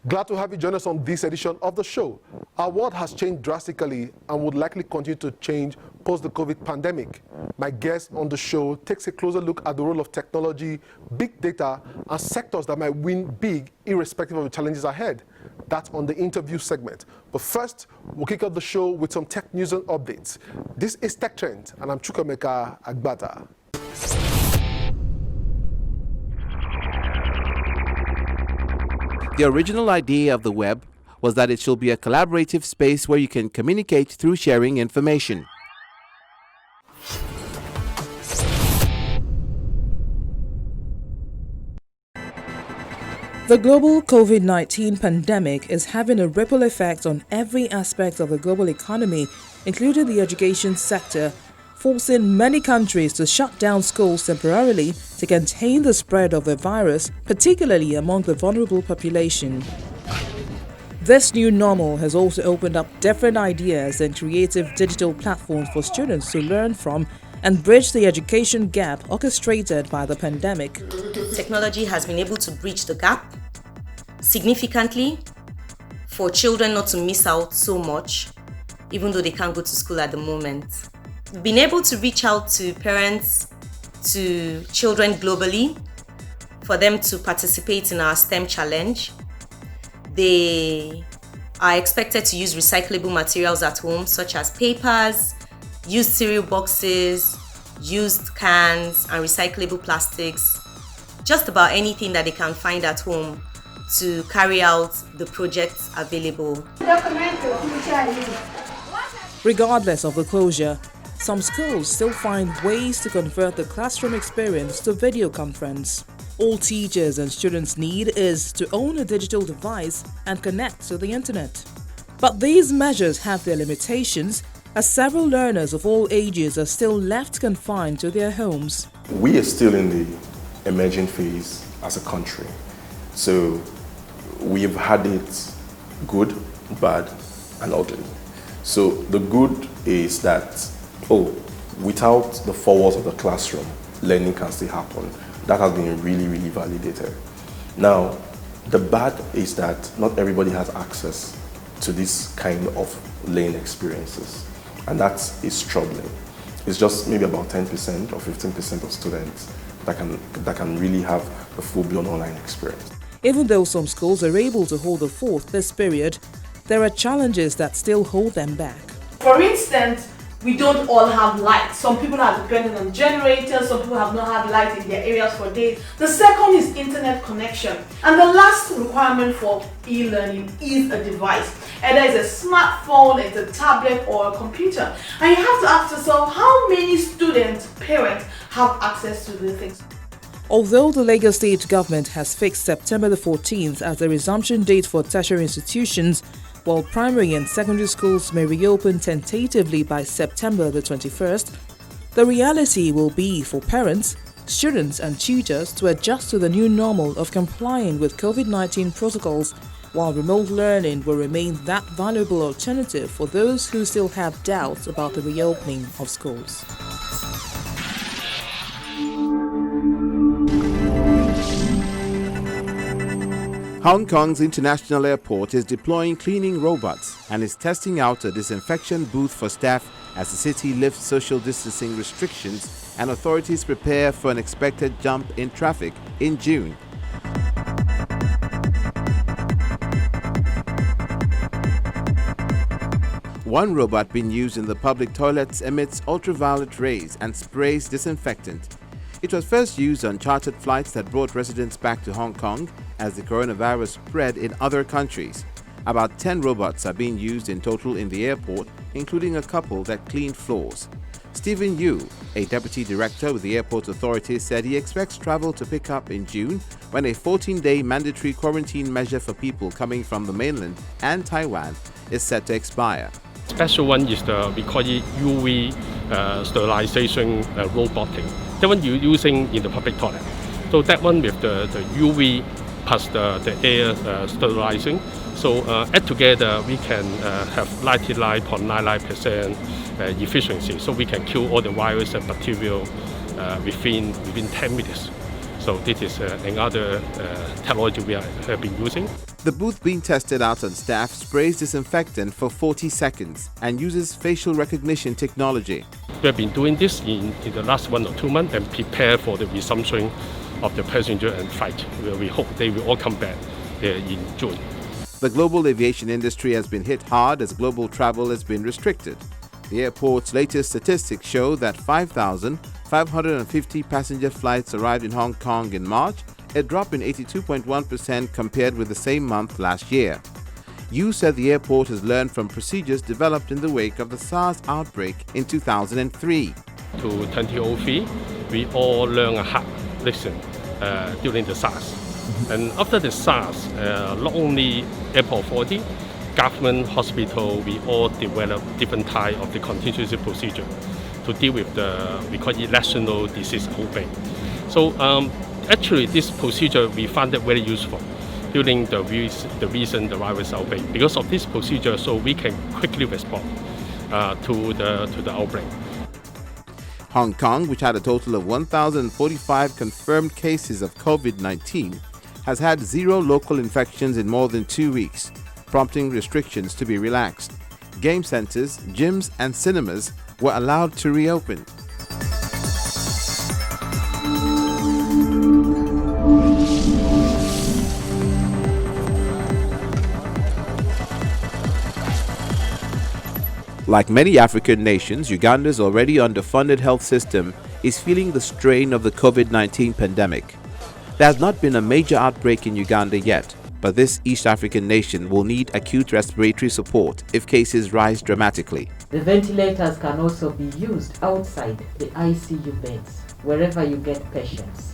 Glad to have you join us on this edition of the show. Our world has changed drastically and would likely continue to change post the COVID pandemic. My guest on the show takes a closer look at the role of technology, big data, and sectors that might win big irrespective of the challenges ahead. That's on the interview segment. But first, we'll kick off the show with some tech news and updates. This is Tech Trend, and I'm Chukwemeka Agbata. The original idea of the web was that it should be a collaborative space where you can communicate through sharing information. The global COVID-19 pandemic is having a ripple effect on every aspect of the global economy, including the education sector, forcing many countries to shut down schools temporarily to contain the spread of the virus, particularly among the vulnerable population. This new normal has also opened up different ideas and creative digital platforms for students to learn from and bridge the education gap orchestrated by the pandemic. Technology has been able to bridge the gap significantly for children not to miss out so much, even though they can't go to school at the moment. We've been able to reach out to parents, to children globally, for them to participate in our STEM challenge. They are expected to use recyclable materials at home, such as papers, used cereal boxes, used cans, and recyclable plastics. Just about anything that they can find at home to carry out the projects available. Regardless of the closure, some schools still find ways to convert the classroom experience to video conference. All teachers and students need is to own a digital device and connect to the internet. But these measures have their limitations, as several learners of all ages are still left confined to their homes. We are still in the emerging phase as a country. So we've had it good, bad, and ugly. So the good is that without the four walls of the classroom, learning can still happen. That has been really, really validated. Now, the bad is that not everybody has access to this kind of learning experiences, and that is troubling. It's just maybe about 10% or 15% of students that can really have a full-blown online experience. Even though some schools are able to hold the fort this period, there are challenges that still hold them back. For instance, we don't all have light. Some people are dependent on generators, some people have not had light in their areas for days. The second is internet connection. And the last requirement for e-learning is a device. Either it's a smartphone, it's a tablet, or a computer. And you have to ask yourself, how many students, parents have access to these things? Although the Lagos State government has fixed September the 14th as the resumption date for tertiary institutions, while primary and secondary schools may reopen tentatively by September the 21st, the reality will be for parents, students and tutors to adjust to the new normal of complying with COVID-19 protocols, while remote learning will remain that valuable alternative for those who still have doubts about the reopening of schools. Hong Kong's international airport is deploying cleaning robots and is testing out a disinfection booth for staff as the city lifts social distancing restrictions and authorities prepare for an expected jump in traffic in June. One robot being used in the public toilets emits ultraviolet rays and sprays disinfectant. It was first used on chartered flights that brought residents back to Hong Kong as the coronavirus spread in other countries. About 10 robots are being used in total in the airport, including a couple that clean floors. Stephen Yu, a deputy director with the airport authorities, said he expects travel to pick up in June when a 14-day mandatory quarantine measure for people coming from the mainland and Taiwan is set to expire. Special one is we call it UV sterilization roboting. That one you're using in the public toilet. So that one with the UV plus the air sterilizing. So add together we can have 99.99% efficiency. So we can kill all the virus and bacteria within 10 minutes. So this is another technology we have been using. The booth being tested out on staff sprays disinfectant for 40 seconds and uses facial recognition technology. We have been doing this in the last 1 or 2 months and prepare for the resumption of the passenger and flight. We hope they will all come back in June. The global aviation industry has been hit hard as global travel has been restricted. The airport's latest statistics show that 5,550 passenger flights arrived in Hong Kong in March, a drop in 82.1% compared with the same month last year. Yu said the airport has learned from procedures developed in the wake of the SARS outbreak in 2003. To 2003, we all learned a hard lesson during the SARS. And after the SARS, not only airport authority, government, hospital, we all develop different type of the contingency procedure to deal with we call it national disease outbreak. So actually this procedure we found it very useful during the recent virus outbreak. Because of this procedure, so we can quickly respond to the outbreak. Hong Kong, which had a total of 1,045 confirmed cases of COVID-19, has had 0 local infections in more than 2 weeks, prompting restrictions to be relaxed. Game centers, gyms and cinemas were allowed to reopen. Like many African nations, Uganda's already underfunded health system is feeling the strain of the COVID-19 pandemic. There has not been a major outbreak in Uganda yet, but this East African nation will need acute respiratory support if cases rise dramatically. The ventilators can also be used outside the ICU beds, wherever you get patients.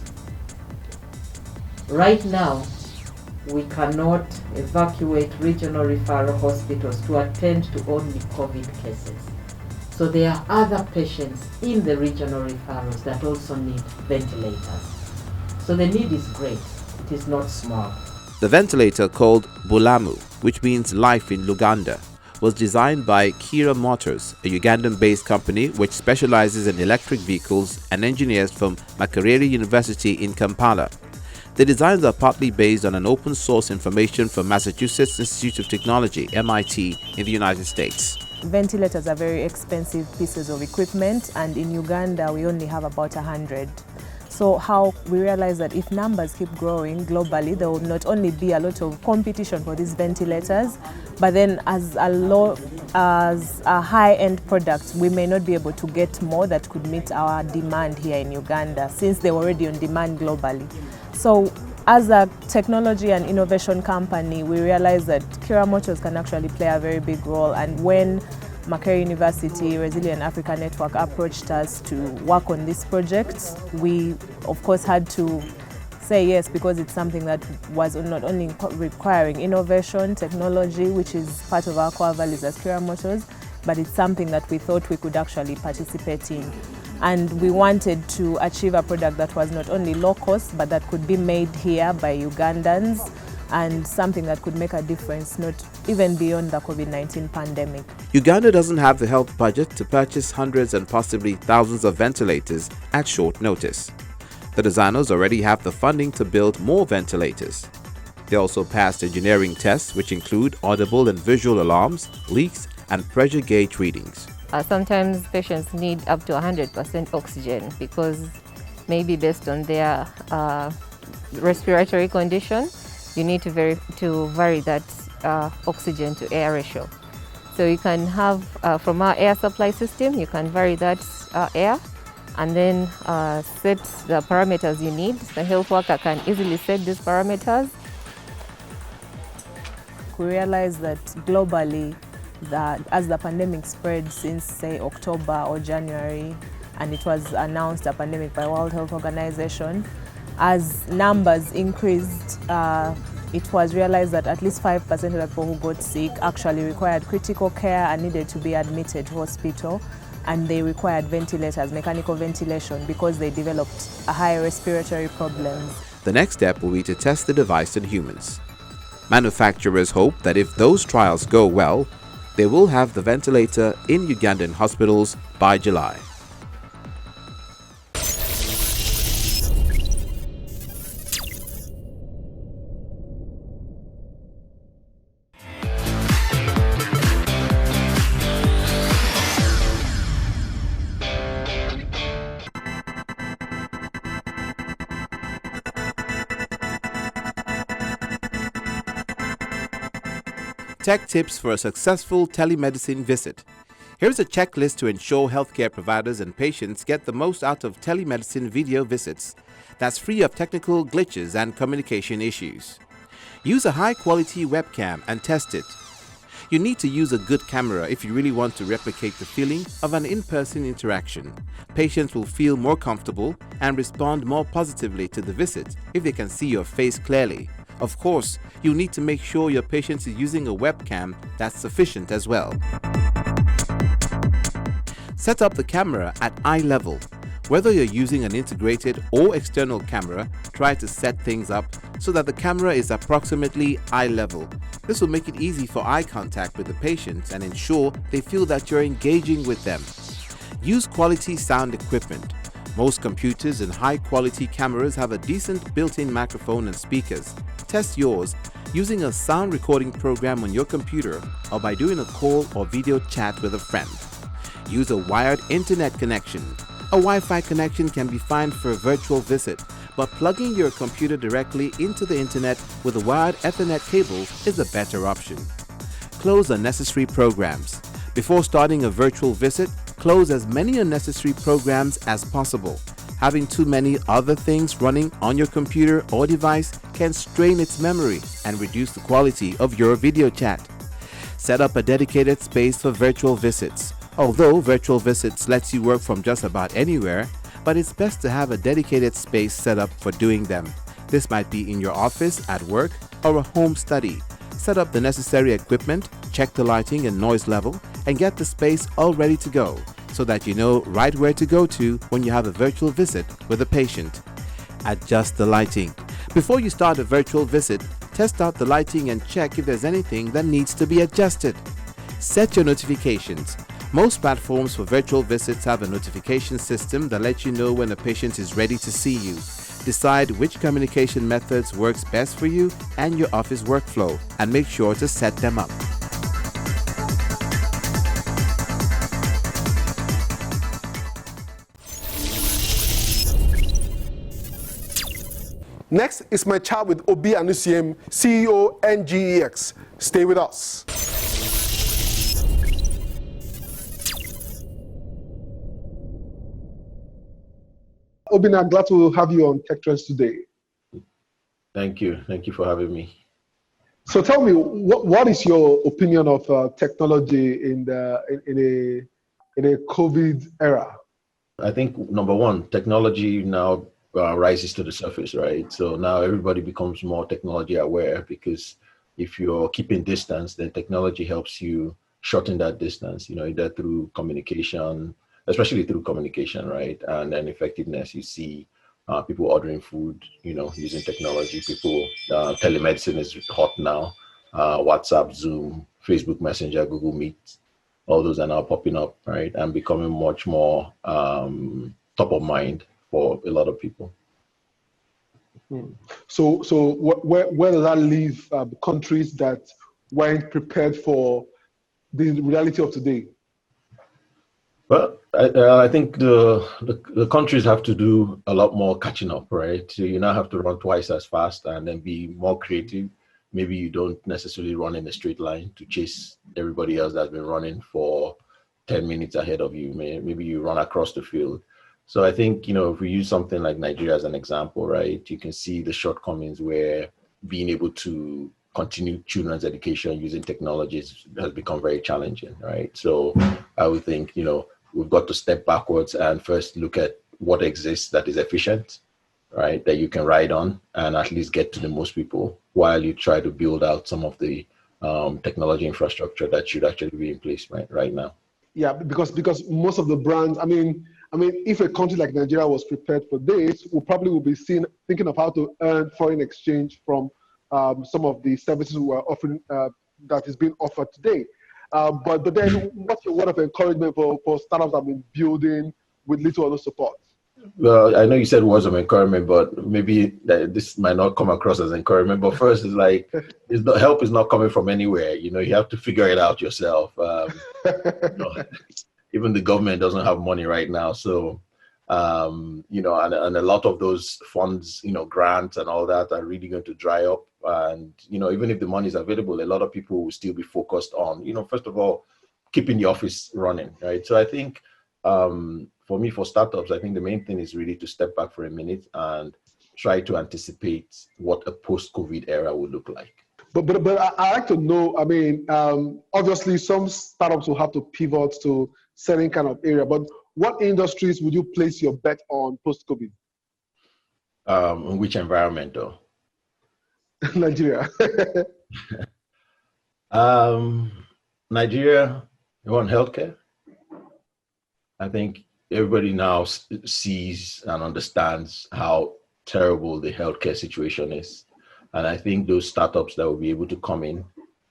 Right now, we cannot evacuate regional referral hospitals to attend to only COVID cases. So there are other patients in the regional referrals that also need ventilators. So the need is great, it is not small. The ventilator, called Bulamu, which means life in Luganda, was designed by Kira Motors, a Ugandan-based company which specializes in electric vehicles, and engineers from Makerere University in Kampala. The designs are partly based on an open-source information from Massachusetts Institute of Technology, MIT, in the United States. Ventilators are very expensive pieces of equipment, and in Uganda we only have about 100. So how we realize that if numbers keep growing globally, there will not only be a lot of competition for these ventilators, but then as a high-end product, we may not be able to get more that could meet our demand here in Uganda, since they're already on demand globally. So as a technology and innovation company, we realize that Kira Motors can actually play a very big role. And when Makerere University Resilient Africa Network approached us to work on this project, we of course had to say yes, because it's something that was not only requiring innovation, technology, which is part of our core values as Kira Motors, but it's something that we thought we could actually participate in. And we wanted to achieve a product that was not only low cost, but that could be made here by Ugandans, and something that could make a difference, not even beyond the COVID-19 pandemic. Uganda doesn't have the health budget to purchase hundreds and possibly thousands of ventilators at short notice. The designers already have the funding to build more ventilators. They also passed engineering tests, which include audible and visual alarms, leaks, and pressure gauge readings. Sometimes patients need up to 100% oxygen because maybe based on their respiratory condition, you need to vary that oxygen to air ratio. So you can have, from our air supply system, you can vary that air and then set the parameters you need. The health worker can easily set these parameters. We realized that globally, that as the pandemic spread since, say, October or January, and it was announced a pandemic by World Health Organization, as numbers increased, it was realized that at least 5% of the people who got sick actually required critical care and needed to be admitted to hospital, and they required ventilators, mechanical ventilation, because they developed a high respiratory problems. The next step will be to test the device in humans. Manufacturers hope that if those trials go well, they will have the ventilator in Ugandan hospitals by July. Tech tips for a successful telemedicine visit. Here's a checklist to ensure healthcare providers and patients get the most out of telemedicine video visits that's free of technical glitches and communication issues. Use a high-quality webcam and test it. You need to use a good camera if you really want to replicate the feeling of an in-person interaction. Patients will feel more comfortable and respond more positively to the visit if they can see your face clearly. Of course, you need to make sure your patient is using a webcam that's sufficient as well. Set up the camera at eye level. Whether you're using an integrated or external camera, try to set things up so that the camera is approximately eye level. This will make it easy for eye contact with the patient and ensure they feel that you're engaging with them. Use quality sound equipment. Most computers and high-quality cameras have a decent built-in microphone and speakers. Test yours using a sound recording program on your computer or by doing a call or video chat with a friend. Use a wired internet connection. A Wi-Fi connection can be fine for a virtual visit, but plugging your computer directly into the internet with a wired Ethernet cable is a better option. Close unnecessary programs. Before starting a virtual visit, close as many unnecessary programs as possible. Having too many other things running on your computer or device can strain its memory and reduce the quality of your video chat. Set up a dedicated space for virtual visits. Although virtual visits lets you work from just about anywhere, but it's best to have a dedicated space set up for doing them. This might be in your office, at work, or a home study. Set up the necessary equipment, check the lighting and noise level, and get the space all ready to go so that you know right where to go to when you have a virtual visit with a patient. Adjust the lighting. Before you start a virtual visit, test out the lighting and check if there's anything that needs to be adjusted. Set your notifications. Most platforms for virtual visits have a notification system that lets you know when a patient is ready to see you. Decide which communication methods works best for you and your office workflow, and make sure to set them up. Next is my chat with Obi Anusiem, CEO NGEX. Stay with us. Obi, I'm glad to have you on Tech Trends today. Thank you. Thank you for having me. So tell me, what is your opinion of technology in a COVID era? I think number one, technology now rises to the surface, right? So now everybody becomes more technology aware, because if you're keeping distance, then technology helps you shorten that distance, either through communication, especially through communication, right? And then effectiveness, you see people ordering food, using technology. People, telemedicine is hot now. WhatsApp, Zoom, Facebook Messenger, Google Meet, all those are now popping up, right? And becoming much more top of mind for a lot of people. So where does that leave countries that weren't prepared for the reality of today? Well, I think the countries have to do a lot more catching up, right? So you now have to run twice as fast and then be more creative. Maybe you don't necessarily run in a straight line to chase everybody else that's been running for 10 minutes ahead of you. Maybe you run across the field. So I think, if we use something like Nigeria as an example, right, you can see the shortcomings where being able to continue children's education using technologies has become very challenging, right? So I would think, we've got to step backwards and first look at what exists that is efficient, right, that you can ride on and at least get to the most people while you try to build out some of the technology infrastructure that should actually be in place right now. Yeah, because most of the brands, I mean, if a country like Nigeria was prepared for this, we probably will be thinking of how to earn foreign exchange from some of the services we are offering that is being offered today. But then, what's your word of encouragement for startups that have been building with little or no support? Well, I know you said words of encouragement, but maybe this might not come across as encouragement. But first, it's like the help is not coming from anywhere. You have to figure it out yourself. Even the government doesn't have money right now, so and a lot of those funds, grants and all that, are really going to dry up And, even if the money is available, a lot of people will still be focused on, first of all, keeping the office running, right? So I think for me, for startups, I think the main thing is really to step back for a minute and try to anticipate what a post-COVID era would look like. But I like to know, obviously some startups will have to pivot to certain kind of area, but what industries would you place your bet on post-COVID? In which environment though? Nigeria. Nigeria, you want healthcare? I think everybody now sees and understands how terrible the healthcare situation is. And I think those startups that will be able to come in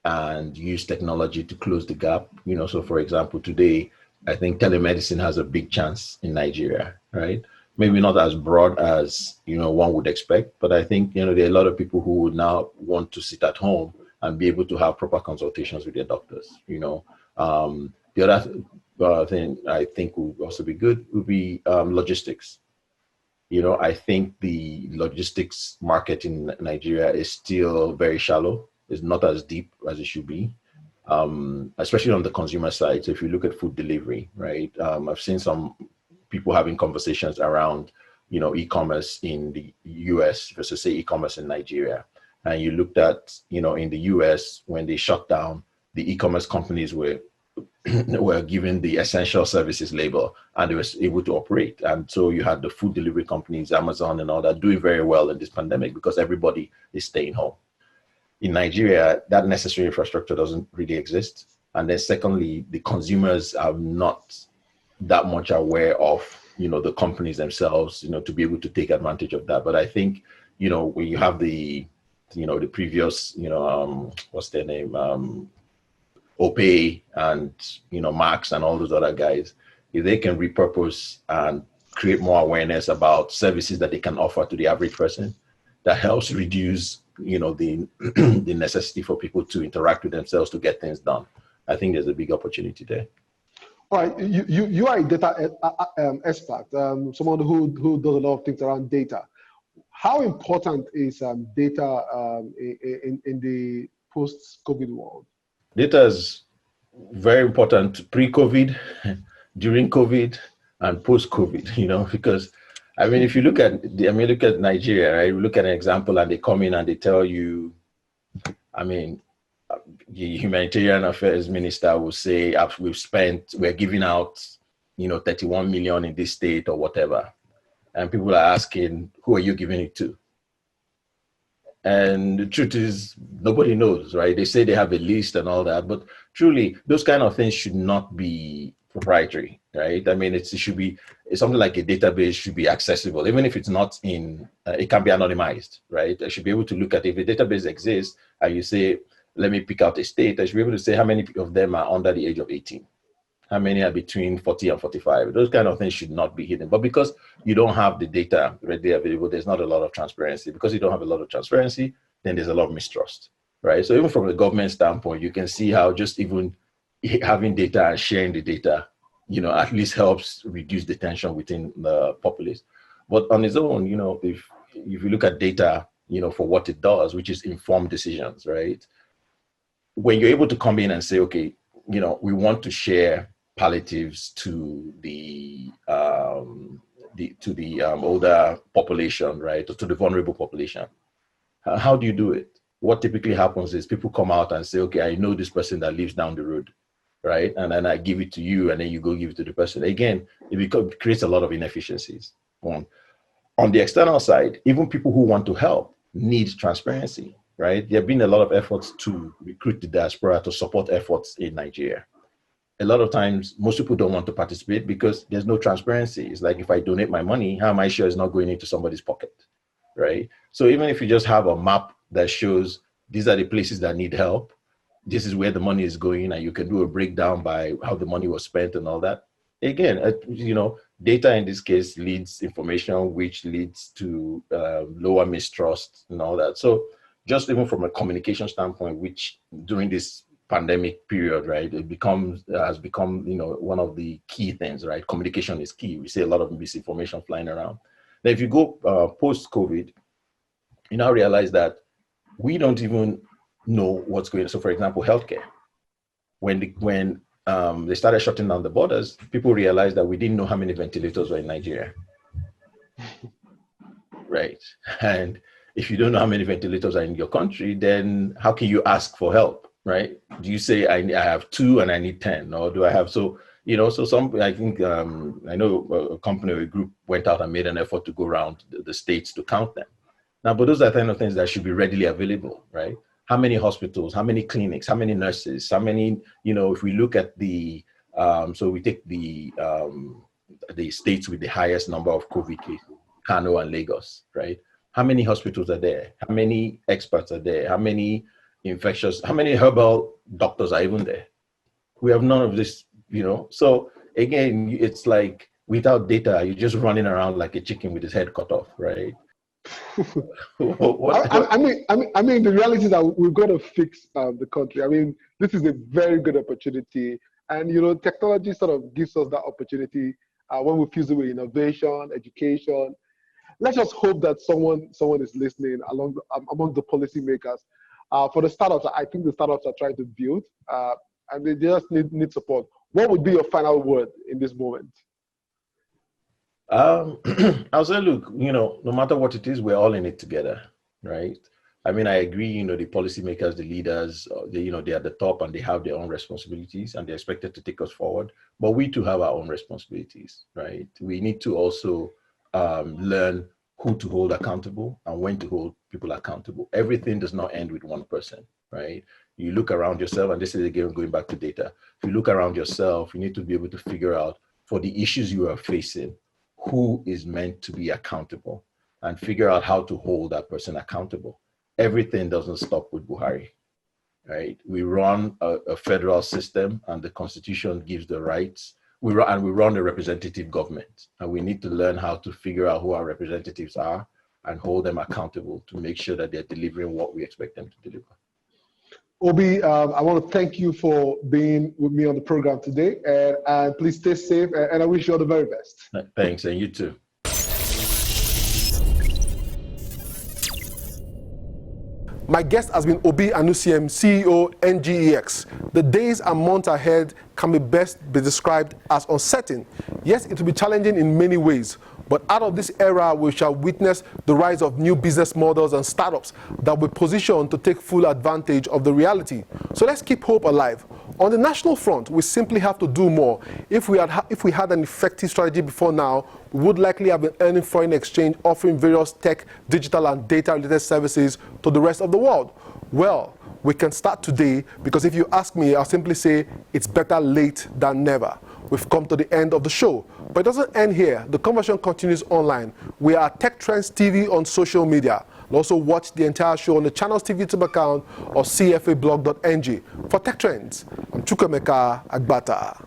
and use technology to close the gap, so for example, today, I think telemedicine has a big chance in Nigeria, right? Maybe not as broad as, one would expect, but I think, there are a lot of people who would now want to sit at home and be able to have proper consultations with their doctors, The other thing I think would also be good would be logistics. I think the logistics market in Nigeria is still very shallow. It's not as deep as it should be, especially on the consumer side. So if you look at food delivery, right? I've seen some people having conversations around, e-commerce in the US versus say e-commerce in Nigeria. And you looked at, in the US, when they shut down, the e-commerce companies were given the essential services label and they were able to operate. And so you had the food delivery companies, Amazon and all that, doing very well in this pandemic because everybody is staying home. In Nigeria, that necessary infrastructure doesn't really exist. And then secondly, the consumers are not that much aware of, the companies themselves, to be able to take advantage of that. But I think, when you have the previous, what's their name? Opay and, Max and all those other guys, if they can repurpose and create more awareness about services that they can offer to the average person, that helps reduce, the the necessity for people to interact with themselves to get things done. I think there's a big opportunity there. All right, you are a data expert, someone who does a lot of things around data. How important is data in the post-COVID world? Data is very important pre-COVID, during COVID, and post-COVID, because if you look at look at Nigeria, right? You look at an example and they come in and they tell you, the humanitarian affairs minister will say, we're giving out, 31 million in this state or whatever. And people are asking, who are you giving it to? And the truth is, nobody knows, right? They say they have a list and all that, but truly, those kind of things should not be proprietary, right? It's something like a database should be accessible, even if it's not it can be anonymized, right? I should be able to look at if a database exists and you say, let me pick out a state, I should be able to say how many of them are under the age of 18. How many are between 40 and 45? Those kind of things should not be hidden. But because you don't have the data readily available, there's not a lot of transparency. Because you don't have a lot of transparency, then there's a lot of mistrust, right? So even from a government standpoint, you can see how just even having data and sharing the data, at least helps reduce the tension within the populace. But on its own, if you look at data, for what it does, which is informed decisions, right? When you're able to come in and say, okay, we want to share palliatives to the older population, right, or to the vulnerable population. How do you do it? What typically happens is people come out and say, okay, I know this person that lives down the road, right, and then I give it to you, and then you go give it to the person. Again, it creates a lot of inefficiencies. On the external side, even people who want to help need transparency, right? There have been a lot of efforts to recruit the diaspora to support efforts in Nigeria. A lot of times, most people don't want to participate because there's no transparency. It's like, if I donate my money, how am I sure it's not going into somebody's pocket, right? So even if you just have a map that shows these are the places that need help, this is where the money is going, and you can do a breakdown by how the money was spent and all that. Again, data in this case leads information, which leads to lower mistrust and all that. So just even from a communication standpoint, which during this pandemic period, right, has become one of the key things, right? Communication is key. We see a lot of misinformation flying around. Now, if you go post-COVID, you now realize that we don't even know what's going on. So, for example, healthcare. When they started shutting down the borders, people realized that we didn't know how many ventilators were in Nigeria. Right. And if you don't know how many ventilators are in your country, then how can you ask for help? Right. Do you say I have 2 and I need 10, or do I have so some, I think I know a company or a group went out and made an effort to go around the states to count them. Now, but those are the kind of things that should be readily available, right? How many hospitals, how many clinics, how many nurses, how many, if we look at the, so we take the states with the highest number of COVID cases, Kano and Lagos, right? How many hospitals are there? How many experts are there? How many how many herbal doctors are even there? We have none of this, So again, it's like without data, you're just running around like a chicken with his head cut off, right? I mean, the reality is that we've got to fix the country. I mean, this is a very good opportunity, and technology sort of gives us that opportunity when we fuse it with innovation, education. Let's just hope that someone is listening among the policymakers. For the startups, I think the startups are trying to build, and they just need support. What would be your final word in this moment? I'll say, look, no matter what it is, we're all in it together, right? I mean, I agree, the policymakers, the leaders, they're at the top and they have their own responsibilities and they're expected to take us forward. But we too have our own responsibilities, right? We need to also learn who to hold accountable and when to hold people accountable. Everything does not end with one person, right? You look around yourself, and this is again going back to data. If you look around yourself, you need to be able to figure out for the issues you are facing, who is meant to be accountable, and figure out how to hold that person accountable. Everything doesn't stop with Buhari, right? We run a federal system and the constitution gives the rights. We run a representative government, and we need to learn how to figure out who our representatives are and hold them accountable to make sure that they're delivering what we expect them to deliver. Obi, I want to thank you for being with me on the program today, and please stay safe, and I wish you all the very best. Thanks, and you too. My guest has been Obi Anusiem, CEO, NGEX. The days and months ahead can be best be described as uncertain. Yes, it will be challenging in many ways, but out of this era, we shall witness the rise of new business models and startups that will position to take full advantage of the reality. So let's keep hope alive. On the national front, we simply have to do more. If we had an effective strategy before now, we would likely have been earning foreign exchange, offering various tech, digital, and data-related services to the rest of the world. Well, we can start today, because if you ask me, I'll simply say it's better late than never. We've come to the end of the show, but it doesn't end here. The conversation continues online. We are Tech Trends TV on social media. And also watch the entire show on the Channels TV YouTube account or cfablog.ng. For Tech Trends, I'm Chukwemeka Agbata.